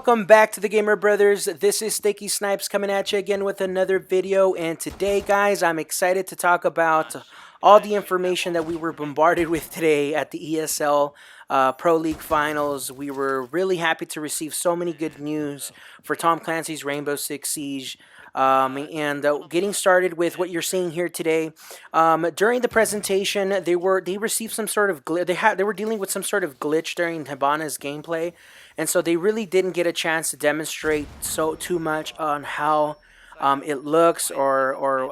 welcome back to the Gamer Brothers. This is Sticky Snipes coming at you again with another video, and today guys I'm excited to talk about all the information that we were bombarded with today at the ESL Pro League Finals. We were really happy to receive so many good news for Tom Clancy's Rainbow Six Siege. Getting started with what you're seeing here today. During the presentation, they received some sort of they were dealing with some sort of glitch during HIBANA's gameplay, and so they really didn't get a chance to demonstrate too much on how it looks, or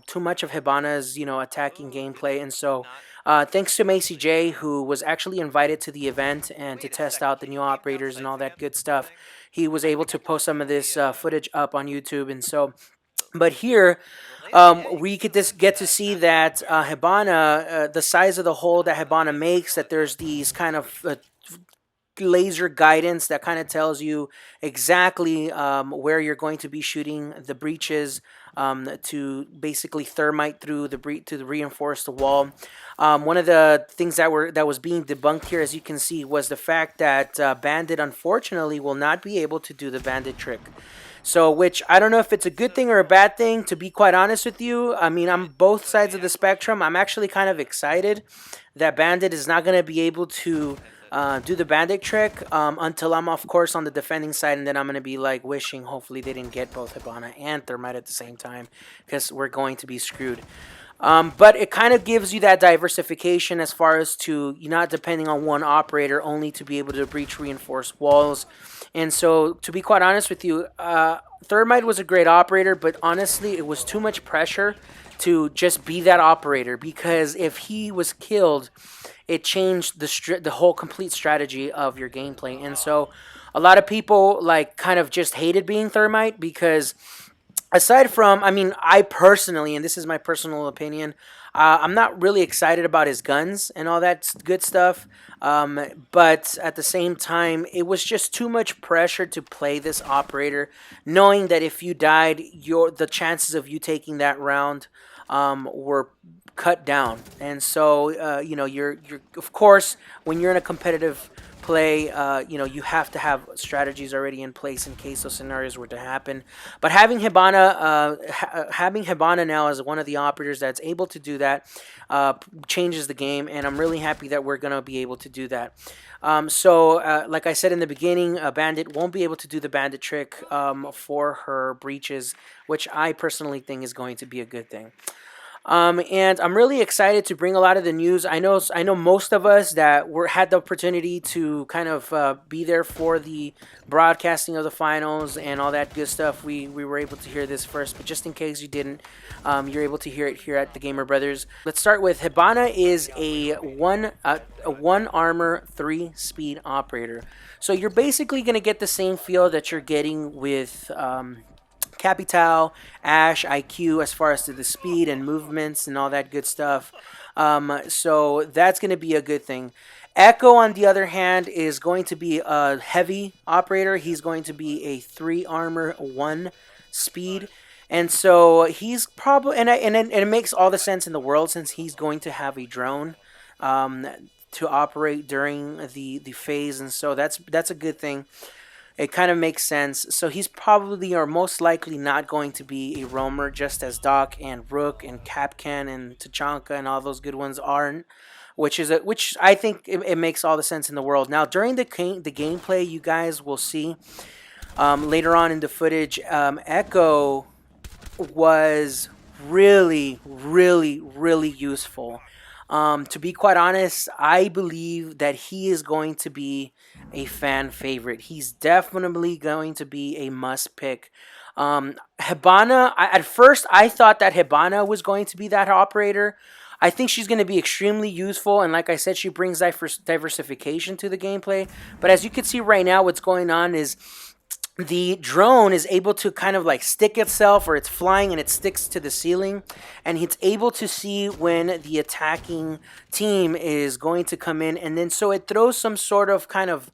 too much of HIBANA's attacking gameplay. And so thanks to Macy J, who was actually invited to the event and to test out the new operators and all that good stuff, he was able to post some of this footage up on YouTube. And so, but here we could just get to see that HIBANA, the size of the hole that HIBANA makes, that there's these kind of laser guidance that kind of tells you exactly where you're going to be shooting the breaches to basically thermite through to reinforce the wall. One of the things that was being debunked here, as you can see, was the fact that Bandit unfortunately will not be able to do the Bandit trick. So, which I don't know if it's a good thing or a bad thing, to be quite honest with you. I mean, I'm both sides of the spectrum. I'm actually kind of excited that Bandit is not going to be able to do the Bandit trick until I'm, of course, on the defending side, and then I'm going to be like wishing hopefully they didn't get both HIBANA and Thermite at the same time, because we're going to be screwed. But it kind of gives you that diversification as far as to you're not depending on one operator only to be able to breach reinforced walls. And so, to be quite honest with you, Thermite was a great operator, but honestly it was too much pressure to just be that operator, because if he was killed, it changed the whole complete strategy of your gameplay. And so a lot of people kind of just hated being Thermite, because aside from, I mean, I personally, and this is my personal opinion, I'm not really excited about his guns and all that good stuff. But at the same time, it was just too much pressure to play this operator, knowing that if you died, the chances of you taking that round were cut down. And so you're of course, when you're in a competitive play, you have to have strategies already in place in case those scenarios were to happen. But having HIBANA now as one of the operators that's able to do that changes the game, and I'm really happy that we're gonna be able to do that. Like I said in the beginning, Bandit won't be able to do the Bandit trick for her breaches, which I personally think is going to be a good thing. And I'm really excited to bring a lot of the news. I know most of us that had the opportunity to kind of be there for the broadcasting of the finals and all that good stuff. We were able to hear this first, but just in case you didn't, you're able to hear it here at the Gamer Brothers. Let's start with HIBANA is a one armor 3 speed operator. So you're basically gonna get the same feel that you're getting with Capital, Ash, IQ, as far as to the speed and movements and all that good stuff. So that's going to be a good thing. Echo, on the other hand, is going to be a heavy operator. He's going to be a 3 armor 1 speed. And so he's probably, and it makes all the sense in the world, since he's going to have a drone to operate during the phase. And so that's a good thing. It kind of makes sense. So he's probably, or most likely, not going to be a roamer, just as Doc and Rook and Capcan and Tachanka and all those good ones aren't. Which I think it makes all the sense in the world. Now, during the gameplay, you guys will see later on in the footage, Echo was really, really, really useful. To be quite honest, I believe that he is going to be a fan favorite. He's definitely going to be a must pick. HIBANA, at first I thought that HIBANA was going to be that operator. I think she's going to be extremely useful, and like I said, she brings diversification to the gameplay. But as you can see right now, what's going on is the drone is able to kind of stick itself, or it's flying and it sticks to the ceiling, and it's able to see when the attacking team is going to come in, and then so it throws some sort of kind of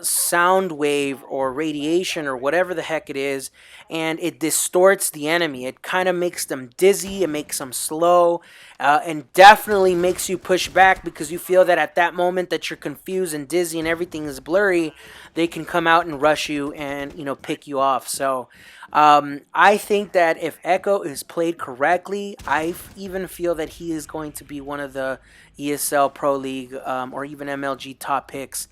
sound wave or radiation or whatever the heck it is, and it distorts the enemy. It kind of makes them dizzy, it makes them slow, and definitely makes you push back because you feel that at that moment that you're confused and dizzy and everything is blurry, they can come out and rush you and pick you off. So I think that if Echo is played correctly, I even feel that he is going to be one of the ESL Pro League or even MLG top picks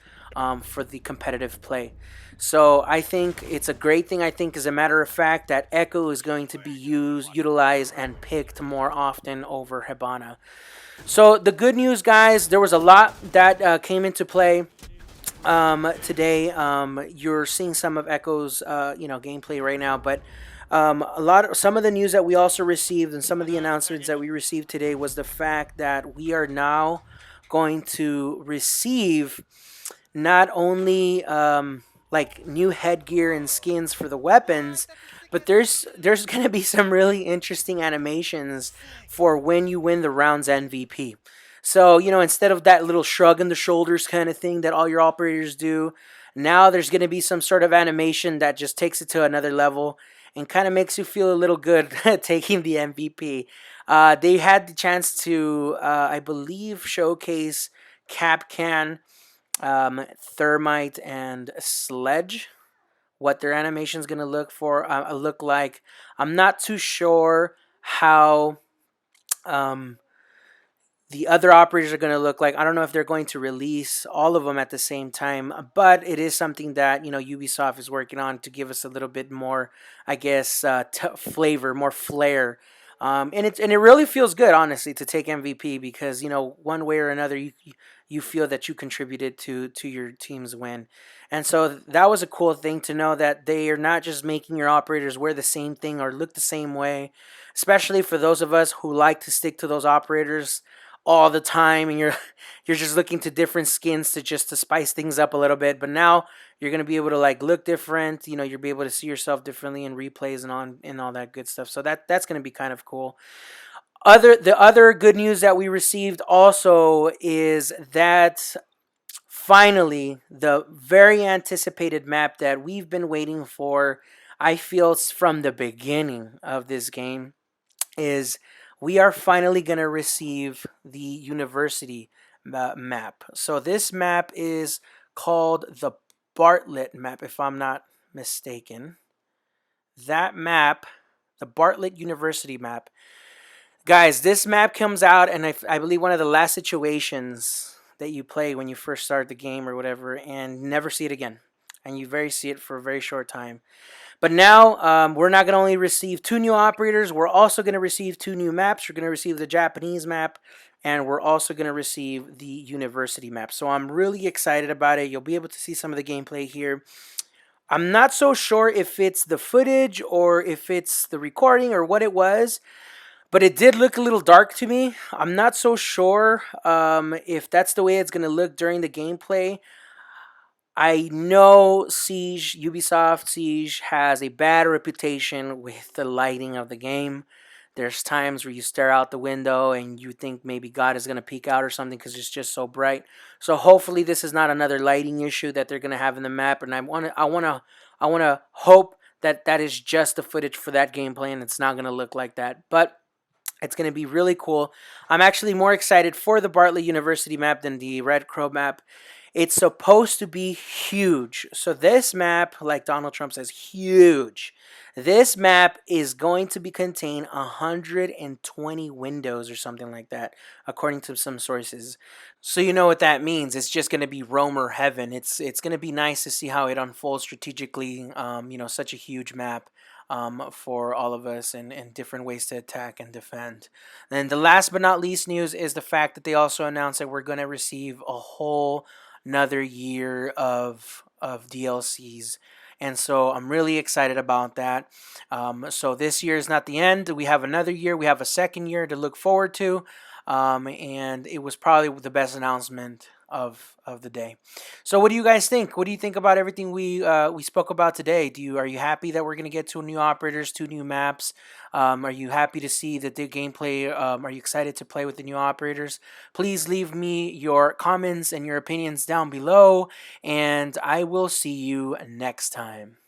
for the competitive play. So I think it's a great thing. I think, as a matter of fact, that Echo is going to be utilized, and picked more often over Hibana. So the good news, guys, there was a lot that came into play today. You're seeing some of Echo's gameplay right now, but some of the news that we also received and some of the announcements that we received today was the fact that we are now going to receive not only like new headgear and skins for the weapons, but there's going to be some really interesting animations for when you win the round's MVP. So, instead of that little shrug in the shoulders kind of thing that all your operators do, now there's going to be some sort of animation that just takes it to another level and kind of makes you feel a little good taking the MVP. They had the chance to, I believe, showcase Capcan, Thermite, and Sledge, what their animation is going to look like. I'm not too sure how the other operators are going to look like. I don't know if they're going to release all of them at the same time, but it is something that Ubisoft is working on to give us a little bit more, I guess, flavor, more flair. And it really feels good, honestly, to take MVP because one way or another you feel that you contributed to your team's win. And so that was a cool thing to know that they are not just making your operators wear the same thing or look the same way, especially for those of us who like to stick to those operators all the time, and you're you're just looking to different skins to spice things up a little bit. But now you're gonna be able to like look different. You'll be able to see yourself differently in replays and all that good stuff. So that's gonna be kind of cool. The other good news that we received also is that finally the very anticipated map that we've been waiting for, I feel from the beginning of this game, is we are finally going to receive the university map. So this map is called the Bartlett map, if I'm not mistaken. That map, the Bartlett University map. Guys, this map comes out, and I believe one of the last situations that you play when you first start the game or whatever, and never see it again. And you see it for a very short time. But now we're not going to only receive 2 new operators, we're also going to receive 2 new maps. We're going to receive the Japanese map, and we're also going to receive the university map. So I'm really excited about it. You'll be able to see some of the gameplay here. I'm not so sure if it's the footage or if it's the recording or what it was, but it did look a little dark to me. I'm not so sure if that's the way it's going to look during the gameplay. I know Ubisoft Siege has a bad reputation with the lighting of the game. There's times where you stare out the window and you think maybe God is going to peek out or something because it's just so bright. So hopefully this is not another lighting issue that they're going to have in the map, and I want to hope that that is just the footage for that gameplay and it's not going to look like that. But it's going to be really cool. I'm actually more excited for the Bartlett University map than the Red Crow map. It's supposed to be huge. So this map, like Donald Trump says, huge. This map is going to contain 120 windows or something like that, according to some sources. So you know what that means. It's just going to be roamer heaven. It's going to be nice to see how it unfolds strategically. Such a huge map. For all of us, and different ways to attack and defend. And the last but not least news is the fact that they also announced that we're going to receive a whole another year of DLCs. And so I'm really excited about that. So this year is not the end. We have another year. We have a second year to look forward to. And it was probably the best announcement of the day. So what do you guys think? What do you think about everything we spoke about today? Are you happy that we're gonna get two new operators, two new maps? Are you happy to see that the gameplay? Are you excited to play with the new operators? Please leave me your comments and your opinions down below, and I will see you next time.